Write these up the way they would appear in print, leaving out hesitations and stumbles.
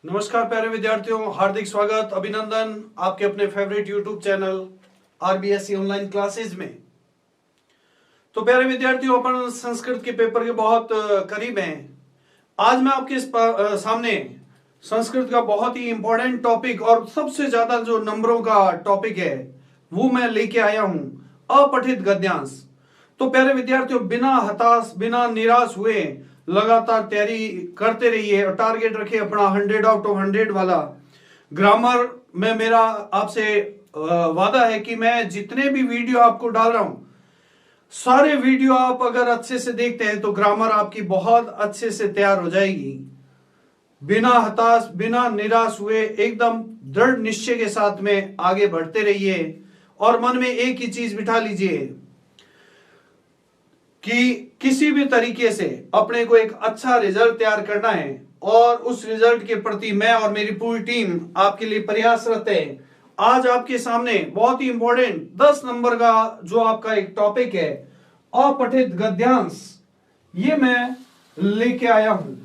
नमस्कार प्यारे विद्यार्थियों, हार्दिक स्वागत, अभिनंदन आपके अपने favourite YouTube channel RBSC online classes में। तो प्यारे विद्यार्थियों, अपन संस्कृत के पेपर के बहुत करीब हैं। आज मैं आपके सामने संस्कृत का बहुत ही इंपॉर्टेंट टॉपिक और सबसे ज्यादा जो नंबरों का टॉपिक है वो मैं लेके आया हूं, अपठित गद्यांश। तो प्यारे विद्यार्थियों, बिना हताश बिना निराश हुए लगातार तैयारी करते रहिए और टारगेट रखिए अपना 100 आउट ऑफ 100 वाला। ग्रामर में मेरा आपसे वादा है कि मैं जितने भी वीडियो आपको डाल रहा हूं, सारे वीडियो आप अगर अच्छे से देखते हैं तो ग्रामर आपकी बहुत अच्छे से तैयार हो जाएगी। बिना हताश बिना निराश हुए एकदम दृढ़ निश्चय के साथ में आगे बढ़ते रहिए और मन में एक ही चीज बिठा लीजिए कि किसी भी तरीके से अपने को एक अच्छा रिजल्ट तैयार करना है और उस रिजल्ट के प्रति मैं और मेरी पूरी टीम आपके लिए प्रयासरत है। आज आपके सामने बहुत ही इंपॉर्टेंट 10 नंबर का जो आपका एक टॉपिक है, अपठित गद्यांश, ये मैं लेके आया हूं।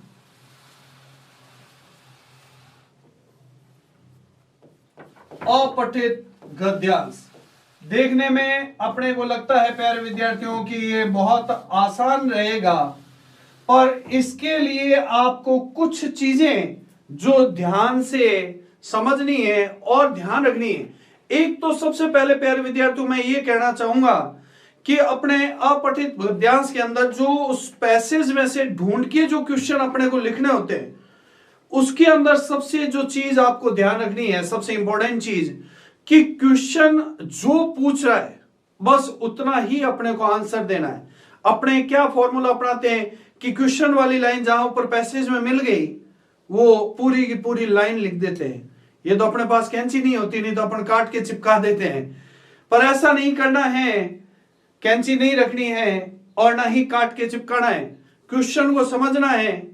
अपठित गद्यांश देखने में अपने को लगता है प्यारे विद्यार्थियों कि ये बहुत आसान रहेगा, पर इसके लिए आपको कुछ चीजें जो ध्यान से समझनी है और ध्यान रखनी है। एक तो सबसे पहले प्यारे विद्यार्थियों मैं ये कहना चाहूंगा कि अपने अपठित गद्यांश के अंदर जो उस पैसेज में से ढूंढ के जो क्वेश्चन अपने को लिखने होते हैं, उसके अंदर सबसे जो चीज आपको ध्यान रखनी है, सबसे इंपॉर्टेंट चीज, कि क्वेश्चन जो पूछ रहा है बस उतना ही अपने को आंसर देना है। अपने क्या फॉर्मूला अपनाते हैं कि क्वेश्चन वाली लाइन जहां ऊपर पैसेज में मिल गई वो पूरी की पूरी लाइन लिख देते हैं। ये तो अपने पास कैंची नहीं होती, नहीं तो अपन काट के चिपका देते हैं, पर ऐसा नहीं करना है। कैंची नहीं रखनी है और ना ही काट के चिपकाना है। क्वेश्चन को समझना है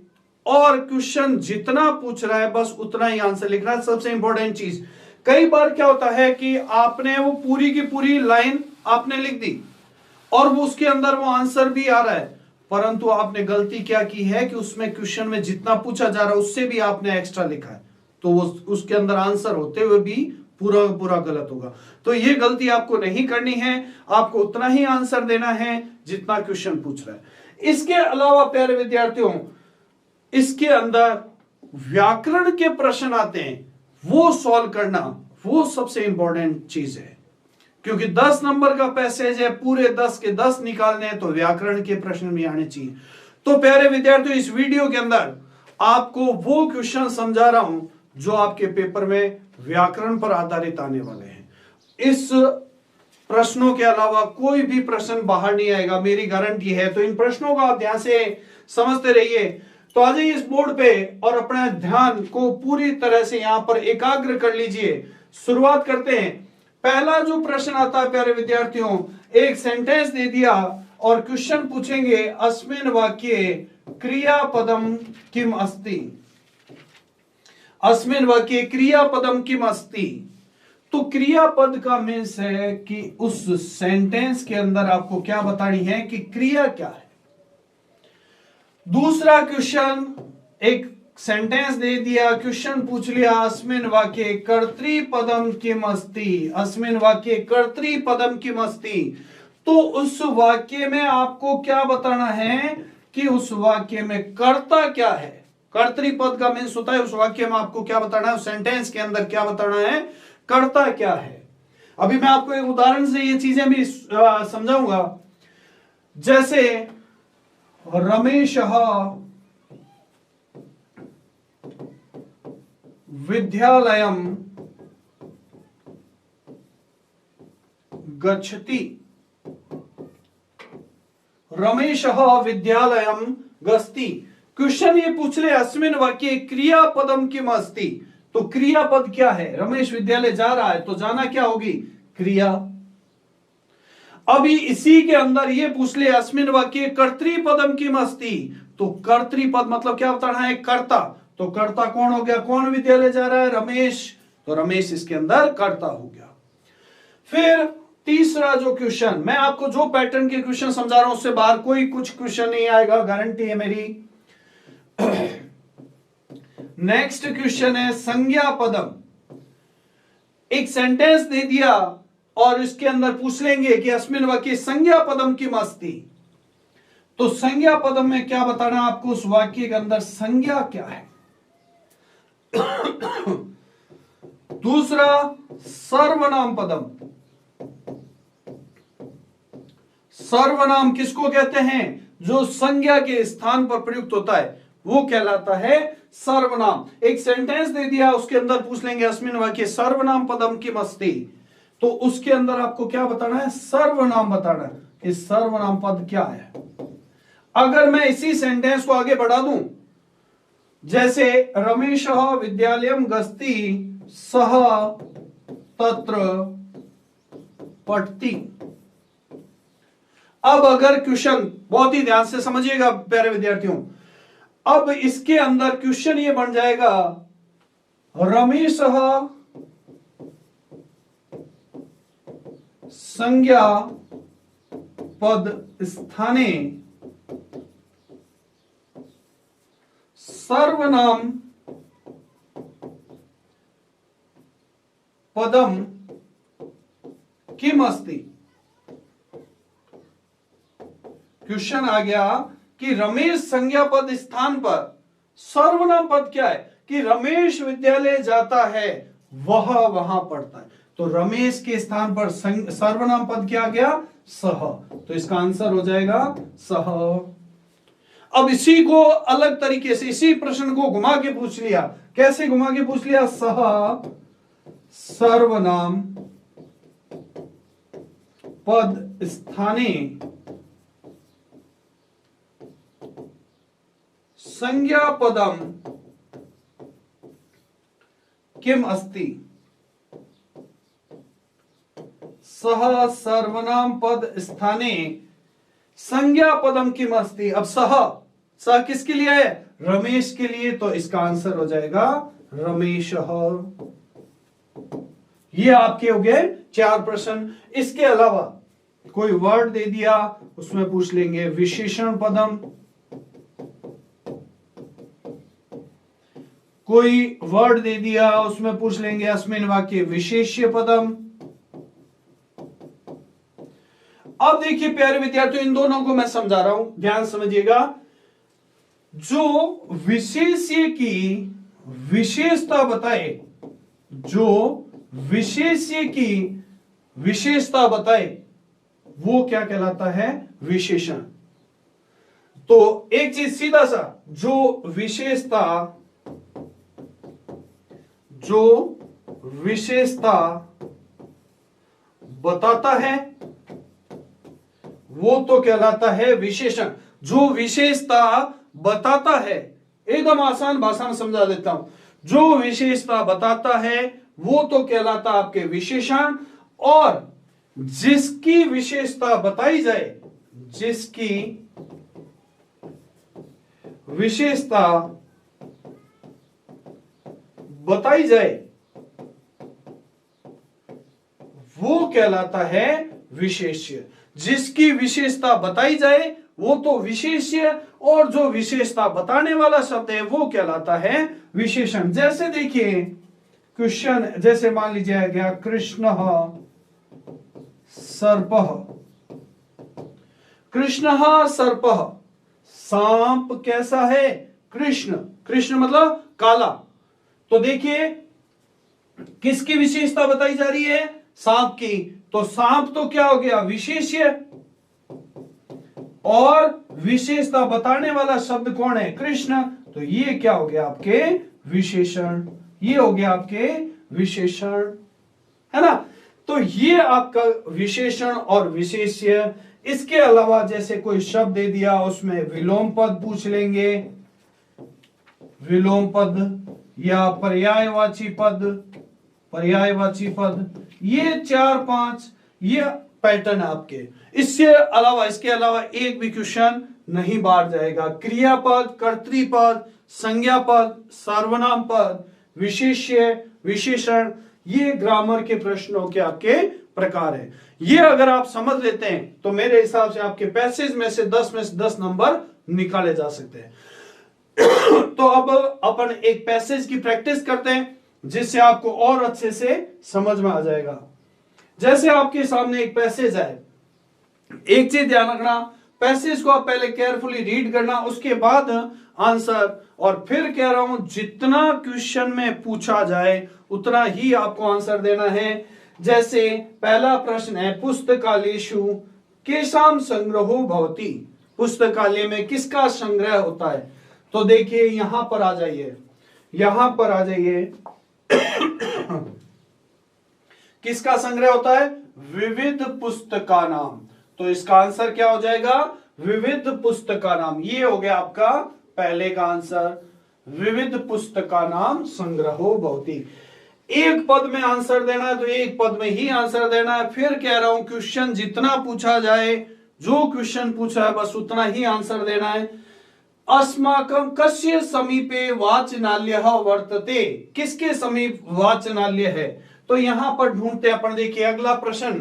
और क्वेश्चन जितना पूछ रहा है बस उतना ही आंसर लिखना है, सबसे इंपॉर्टेंट चीज। कई बार क्या होता है कि आपने वो पूरी की पूरी लाइन आपने लिख दी और वो उसके अंदर वो आंसर भी आ रहा है, परंतु आपने गलती क्या की है कि उसमें क्वेश्चन में जितना पूछा जा रहा है उससे भी आपने एक्स्ट्रा लिखा है, तो वो उसके अंदर आंसर होते हुए भी पूरा पूरा गलत होगा। तो ये गलती आपको नहीं करनी है, आपको उतना ही आंसर देना है जितना क्वेश्चन पूछ रहा है। इसके अलावा प्यारे विद्यार्थियों, इसके अंदर व्याकरण के प्रश्न आते हैं, वो सॉल्व करना वो सबसे इंपॉर्टेंट चीज है, क्योंकि 10 नंबर का पैसेज है, पूरे 10 के 10 निकालने हैं तो व्याकरण के प्रश्न भी आने चाहिए। तो प्यारे विद्यार्थियों, इस वीडियो के अंदर आपको वो क्वेश्चन समझा रहा हूं जो आपके पेपर में व्याकरण पर आधारित आने वाले हैं। इस प्रश्नों के अलावा कोई भी प्रश्न बाहर नहीं आएगा, मेरी गारंटी है। तो इन प्रश्नों का ध्यान से समझते रहिए। तो आ जाइए इस बोर्ड पे और अपने ध्यान को पूरी तरह से यहां पर एकाग्र कर लीजिए। शुरुआत करते हैं। पहला जो प्रश्न आता है प्यारे विद्यार्थियों, एक सेंटेंस दे दिया और क्वेश्चन पूछेंगे, अस्मिन् वाक्ये क्रियापदम किम अस्ति। अस्मिन् वाक्ये क्रियापदम किम अस्ति। तो क्रियापद का मीन्स है कि उस सेंटेंस के अंदर आपको क्या बतानी है कि क्रिया क्या है। दूसरा क्वेश्चन, एक सेंटेंस दे दिया, क्वेश्चन पूछ लिया, अस्मिन् वाक्ये कर्तृपदम किम अस्ति। अस्मिन् वाक्ये कर्तृपदम किम अस्ति। तो उस वाक्य में आपको क्या बताना है कि उस वाक्य में कर्ता क्या है। कर्तृपद का मीन्स होता है उस वाक्य में आपको क्या बताना है, उस सेंटेंस के अंदर क्या बताना है, कर्ता क्या है। अभी मैं आपको एक उदाहरण से ये चीजें भी समझाऊंगा। जैसे रमेशः विद्यालयं गच्छति। रमेशः विद्यालयं गच्छति। क्वेश्चन ये पूछ रहे, अस्मिन् वाक्ये क्रियापदम किम अस्ति। तो क्रियापद क्या है, रमेश विद्यालय जा रहा है तो जाना क्या होगी, क्रिया। अभी इसी के अंदर ये पूछ ले, अस्मिन् वाक्ये कर्तृपदम किम अस्ति। तो कर्तृपद मतलब क्या बताना है, कर्ता। तो कर्ता कौन हो गया, कौन विद्यालय जा रहा है, रमेश। तो रमेश इसके अंदर कर्ता हो गया। फिर तीसरा जो क्वेश्चन, मैं आपको जो पैटर्न के क्वेश्चन समझा रहा हूं उससे बाहर कोई कुछ क्वेश्चन नहीं आएगा, गारंटी है मेरी। नेक्स्ट क्वेश्चन है संज्ञा पदम। एक सेंटेंस दे दिया और इसके अंदर पूछ लेंगे कि अस्मिन् वाक्ये संज्ञा पदम किम अस्ति। तो संज्ञा पदम में क्या बताना आपको, उस वाक्य के अंदर संज्ञा क्या है। दूसरा सर्वनाम पदम। सर्वनाम किसको कहते हैं, जो संज्ञा के स्थान पर प्रयुक्त होता है वो कहलाता है सर्वनाम। एक सेंटेंस दे दिया, उसके अंदर पूछ लेंगे अस्मिन् वाक्ये सर्वनाम पदम किम अस्ति। तो उसके अंदर आपको क्या बताना है, सर्वनाम बताना है कि सर्वनाम पद क्या है। अगर मैं इसी सेंटेंस को आगे बढ़ा दूं, जैसे रमेशः विद्यालयं गच्छति सः तत्र पठति। अब अगर क्वेश्चन, बहुत ही ध्यान से समझिएगा प्यारे विद्यार्थियों, अब इसके अंदर क्वेश्चन ये बन जाएगा रमेशः संज्ञा पद स्थाने सर्वनाम पदम किम अस्ति। क्वेश्चन आ गया कि रमेश संज्ञा पद स्थान पर सर्वनाम पद क्या है, कि रमेश विद्यालय जाता है, वह वहां पढ़ता है। तो रमेश के स्थान पर सर्वनाम पद क्या आ गया, सह। तो इसका आंसर हो जाएगा सह। अब इसी को अलग तरीके से, इसी प्रश्न को घुमा के पूछ लिया। कैसे घुमा के पूछ लिया, सह सर्वनाम पद स्थाने संज्ञा पदम किम अस्ति। सह सर्वनाम पद स्थाने संज्ञा पदम किम अस्ति। अब सह किसके लिए है, रमेश के लिए। तो इसका आंसर हो जाएगा रमेशः। ये आपके हो गए 4 प्रश्न। इसके अलावा कोई वर्ड दे दिया, उसमें पूछ लेंगे विशेषण पदम। कोई वर्ड दे दिया, उसमें पूछ लेंगे अस्मिन् वाक्ये विशेष्य पदम। अब देखिए प्यारे विद्यार्थियों, इन दोनों को मैं समझा रहा हूं, ध्यान समझिएगा। जो विशेष्य की विशेषता बताए, जो विशेष्य की विशेषता बताए, वो क्या कहलाता है, विशेषण। तो एक चीज सीधा सा, जो विशेषता बताता है वो तो कहलाता है विशेषण। जो विशेषता बताता है, एकदम आसान भाषा में समझा देता हूं, जो विशेषता बताता है वो तो कहलाता आपके विशेषण। और जिसकी विशेषता बताई जाए, जिसकी विशेषता बताई जाए वो कहलाता है विशेष्य। जिसकी विशेषता बताई जाए वो तो विशेष्य, और जो विशेषता बताने वाला शब्द है वो कहलाता है विशेषण। जैसे देखिए क्वेश्चन, जैसे मान लीजिए गया कृष्णः सर्पः। कृष्णः सर्पः, सांप कैसा है, कृष्ण। कृष्ण मतलब काला। तो देखिए किसकी विशेषता बताई जा रही है, सांप की। तो सांप तो क्या हो गया, विशेष्य, और विशेषता बताने वाला शब्द कौन है, कृष्ण। तो ये क्या हो गया आपके विशेषण, ये हो गया आपके विशेषण, है ना। तो ये आपका विशेषण और विशेष्य। इसके अलावा जैसे कोई शब्द दे दिया, उसमें विलोम पद पूछ लेंगे, विलोम पद या पर्यायवाची पद, पर्यायवाची पद। ये 4-5 ये पैटर्न है आपके। इसके अलावा एक भी क्वेश्चन नहीं बाहर जाएगा। क्रियापद, कर्तृपद, संज्ञापद, सर्वनाम पद, विशेष्य, विशेषण, ये ग्रामर के प्रश्नों के आपके प्रकार है। ये अगर आप समझ लेते हैं तो मेरे हिसाब से आपके पैसेज में से 10 नंबर निकाले जा सकते हैं। तो अब अपन एक पैसेज की प्रैक्टिस करते हैं जिससे आपको और अच्छे से समझ में आ जाएगा। जैसे आपके सामने एक पैसेज है, एक चीज ध्यान रखना, पैसेज को आप पहले केयरफुली रीड करना, उसके बाद आंसर। और फिर कह रहा हूं जितना क्वेश्चन में पूछा जाए उतना ही आपको आंसर देना है। जैसे पहला प्रश्न है, पुस्तकालयेषु केषां संग्रहो भवति, पुस्तकालय में किसका संग्रह होता है। तो देखिए यहां पर आ जाइए, यहां पर आ जाइए किसका संग्रह होता है, विविध पुस्तका नाम। तो इसका आंसर क्या हो जाएगा, विविध पुस्तका नाम। ये हो गया आपका पहले का आंसर, विविध पुस्तका नाम संग्रहो भवति। एक पद में आंसर देना है तो एक पद में ही आंसर देना है। फिर कह रहा हूं क्वेश्चन जितना पूछा जाए, जो क्वेश्चन पूछा है बस उतना ही आंसर देना है। अस्माकं कस्य समीपे वाचनालयः वर्तते, किसके समीप वाचनालय है। तो यहां पर ढूंढते अपन, देखिए अगला प्रश्न,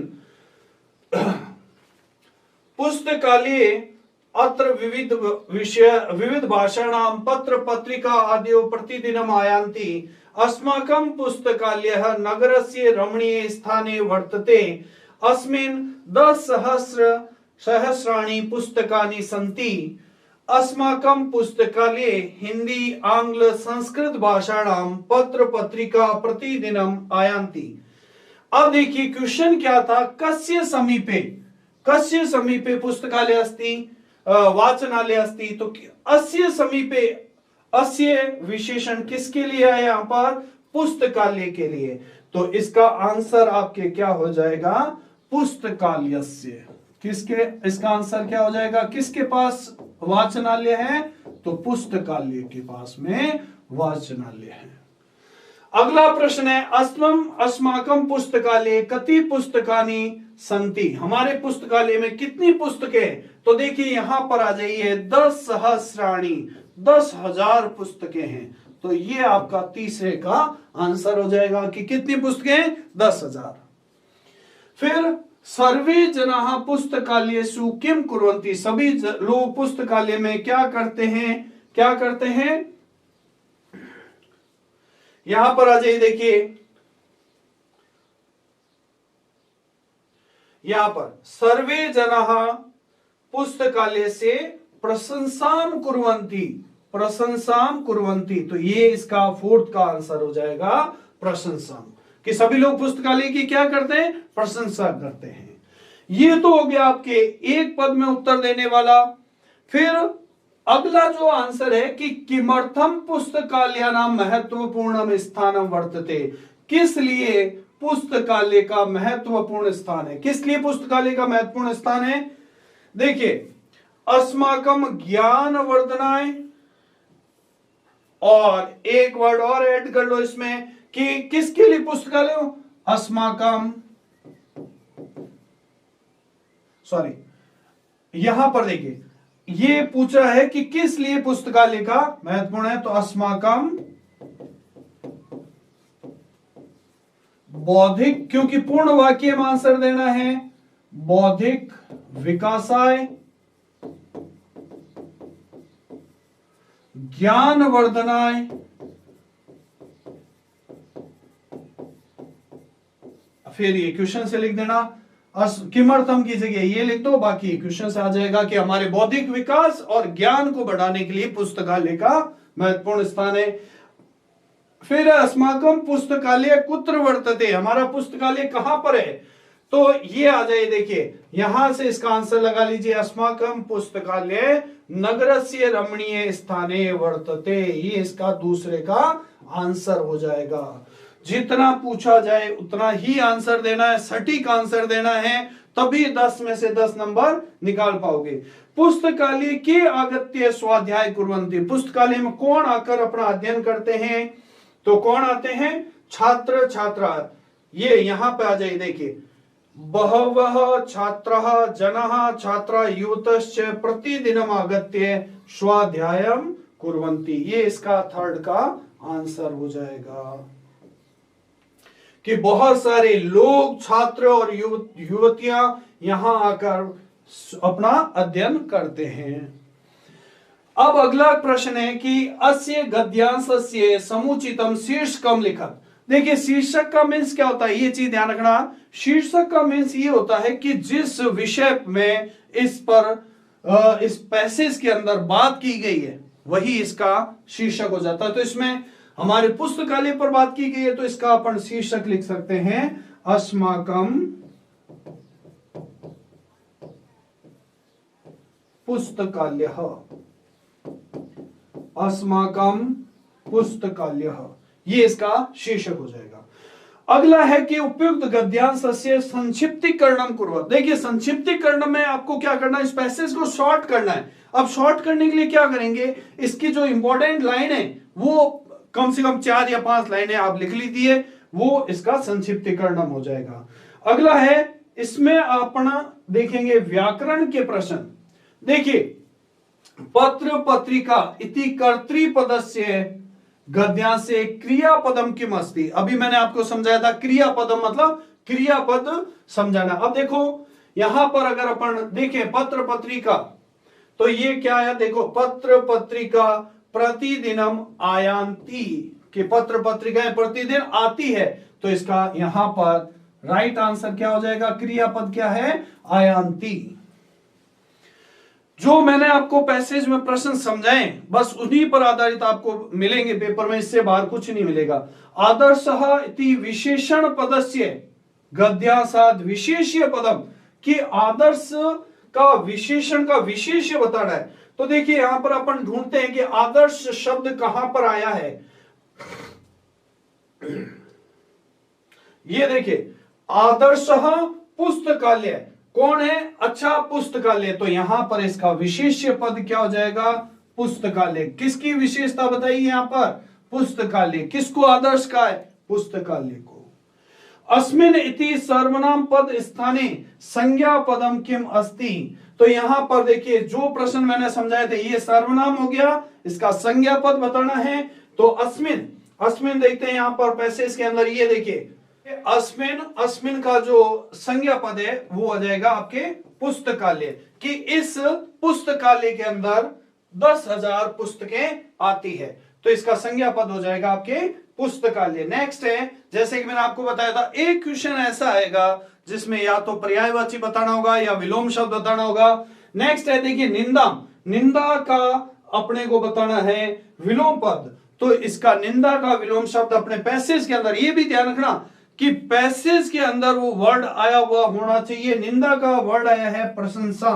पुस्तकालय अत्र विविध विषय विविध भाषाणां पत्र पत्रिका आदयो प्रतिदिनम् आयान्ति, अस्माकं पुस्तकालयः नगरस्य रमणीय स्थाने वर्तते, अस्मिन् 10,000 पुस्तकानि सन्ति, अस्माकं पुस्तकालये हिंदी आंग्ल संस्कृत भाषाणां पत्र पत्रिका प्रतिदिनम् आयान्ति। अब देखिए क्वेश्चन क्या था, कस्य समीपे, कस्य समीपे पुस्तकालय अस्ति, वाचनालय अस्ति। तो अस्य समीपे, अस्य विशेषण किसके लिए है, यहां पर पुस्तकालय के लिए। तो इसका आंसर आपके क्या हो जाएगा, पुस्तकालयस्य। किसके, इसका आंसर क्या हो जाएगा, किसके पास वाचनालय है, तो पुस्तकालय के पास में वाचनालय है। अगला प्रश्न है, अस्माकं पुस्तकालये कति पुस्तकानि सन्ति, हमारे पुस्तकालय में कितनी पुस्तकें। तो देखिए यहां पर आ जाइए, 10,000, 10,000 पुस्तकें हैं। तो ये आपका तीसरे का आंसर हो जाएगा कि कितनी पुस्तकें, 10,000। फिर सर्वे जनाः पुस्तकालयेषु किम कुर्वन्ति, सभी लोग पुस्तकालय में क्या करते हैं, क्या करते हैं। यहां पर आ जाइए, देखिए यहां पर सर्वे जनाः पुस्तकालयस्य प्रशंसां कुर्वन्ति, प्रशंसां कुर्वन्ति। तो ये इसका फोर्थ का आंसर हो जाएगा, प्रशंसा, कि सभी लोग पुस्तकालय की क्या करते हैं, प्रशंसा करते हैं। ये तो हो गया आपके एक पद में उत्तर देने वाला। फिर अगला जो आंसर है कि किमर्थम पुस्तकालयानां महत्वपूर्णम स्थानम वर्तते, किस लिए पुस्तकालय का महत्वपूर्ण स्थान है, किस लिए पुस्तकालय का महत्वपूर्ण स्थान है। देखिए अस्माकं ज्ञान वर्धनाय, और एक वर्ड और ऐड कर लो इसमें कि किसके लिए पुस्तकालय हो, अस्माकं, सॉरी यहां पर देखिए ये पूछा है कि किस लिए पुस्तकालय का महत्वपूर्ण है। तो अस्माकं बौद्धिक, क्योंकि पूर्ण वाक्य में आंसर देना है, बौद्धिक विकासाय, ज्ञान वर्धनाय, फिर ये क्वेश्चन से लिख देना, किमर्थम की जगह ये लिख दो, बाकी क्वेश्चन से आ जाएगा कि हमारे बौद्धिक विकास और ज्ञान को बढ़ाने के लिए पुस्तकालय का महत्वपूर्ण स्थान है। फिर अस्माकं पुस्तकालय कुत्र वर्तते, हमारा पुस्तकालय कहां पर है। तो ये आ जाए, देखिए यहां से इसका आंसर लगा लीजिए, अस्माकं पुस्तकालय नगरस्य रमणीय स्थाने वर्तते। ये इसका दूसरे का आंसर हो जाएगा। जितना पूछा जाए उतना ही आंसर देना है, सटीक आंसर देना है, तभी 10 में से 10 नंबर निकाल पाओगे। पुस्तकालय के आगत्य स्वाध्याय कुर्वन्ति, पुस्तकालय में कौन आकर अपना अध्ययन करते हैं। तो कौन आते हैं, छात्र छात्रा। ये यहां पे आ जाइए, देखिए बहवः छात्राः जनाः छात्रा युवतश्च प्रतिदिनम् आगत्य स्वाध्यायं कुर्वन्ति। ये इसका थर्ड का आंसर हो जाएगा कि बहुत सारे लोग, छात्र और युवतियां यहां आकर अपना अध्ययन करते हैं। अब अगला प्रश्न है कि अस्य गद्यांशस्य समुचितम शीर्षकम लिखत। देखिए शीर्षक का मीन्स क्या होता है, ये चीज ध्यान रखना। शीर्षक का मीन्स ये होता है कि जिस विषय में इस पैसेज के अंदर बात की गई है वही इसका शीर्षक हो जाता है। तो इसमें हमारे पुस्तकालय पर बात की गई है तो इसका अपन शीर्षक लिख सकते हैं अस्माकम पुस्तकालय, अस्माकम पुस्तकालय, ये इसका शीर्षक हो जाएगा। अगला है कि उपयुक्त गद्यांशस्य संक्षिप्तीकरणम कुर्वत। देखिए संक्षिप्तीकरण में आपको क्या करना है, इस पैसेज को शॉर्ट करना है। अब शॉर्ट करने के लिए क्या करेंगे, इसकी जो इंपॉर्टेंट लाइन है वो कम से कम 4 या 5 लाइनें आप लिख लीजिए, वो इसका संक्षिप्तीकरण हो जाएगा। अगला है इसमें अपना देखेंगे व्याकरण के प्रश्न। देखिए पत्र पत्रिका इति कर्तृपदस्य गद्यांशे क्रियापदम किम अस्ति। अभी मैंने आपको समझाया था क्रियापदम मतलब क्रियापद समझाना। अब देखो यहां पर अगर अपन देखें पत्र पत्रिका तो ये क्या है, देखो पत्र पत्रिका प्रतिदिनम आयान्ति, कि पत्र पत्रिकाएं प्रतिदिन आती है, तो इसका यहां पर राइट आंसर क्या हो जाएगा, क्रियापद क्या है, आयान्ति। जो मैंने आपको पैसेज में प्रश्न समझाए बस उन्हीं पर आधारित आपको मिलेंगे पेपर में, इससे बाहर कुछ नहीं मिलेगा। आदर्शः इति विशेषण पदस्य गद्यांशाद विशेष्य पदम, कि आदर्श का विशेषण का विशेष्य बताना है। तो देखिए यहां पर अपन ढूंढते हैं कि आदर्श शब्द कहां पर आया है। ये देखिए आदर्शः पुस्तकालय, कौन है, अच्छा पुस्तकालय, तो यहां पर इसका विशेष्य पद क्या हो जाएगा, पुस्तकालय। किसकी विशेषता बताइए यहां पर, पुस्तकालय। किसको आदर्श का है, पुस्तकालय को। अस्मिन इति सर्वनाम पद स्थाने संज्ञा पदम किम अस्ति। तो यहां पर देखिए जो प्रश्न मैंने समझाए थे ये सर्वनाम हो गया, इसका संज्ञा पद बताना है। तो अस्मिन, अस्मिन देखते हैं यहां पर पैसेज के अंदर, ये देखिए अस्मिन, अस्मिन का जो संज्ञा पद है वो हो जाएगा आपके पुस्तकालय, कि इस पुस्तकालय के अंदर 10,000 पुस्तकें आती है, तो इसका संज्ञा पद हो जाएगा आपके पुस्तकालय। नेक्स्ट है, जैसे कि मैंने आपको बताया था, एक क्वेश्चन ऐसा आएगा जिसमें या तो पर्यायवाची बताना होगा या विलोम शब्द बताना होगा। नेक्स्ट है देखिए निंदा, निंदा का अपने को बताना है विलोम पद, तो इसका निंदा का विलोम शब्द अपने पैसेज के अंदर, ये भी ध्यान रखना कि पैसेज के अंदर वो वर्ड आया हुआ होना चाहिए। निंदा का वर्ड आया है प्रशंसा,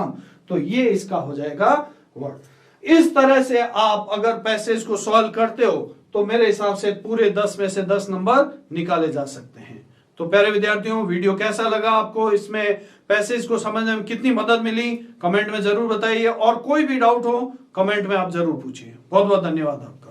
तो ये इसका हो जाएगा वर्ड। इस तरह से आप अगर पैसेज को सॉल्व करते हो तो मेरे हिसाब से पूरे 10 में से 10 नंबर निकाले जा सकते हैं। तो प्यारे विद्यार्थियों, वीडियो कैसा लगा आपको, इसमें पैसेज को समझने में कितनी मदद मिली, कमेंट में जरूर बताइए, और कोई भी डाउट हो कमेंट में आप जरूर पूछिए। बहुत बहुत धन्यवाद आपका।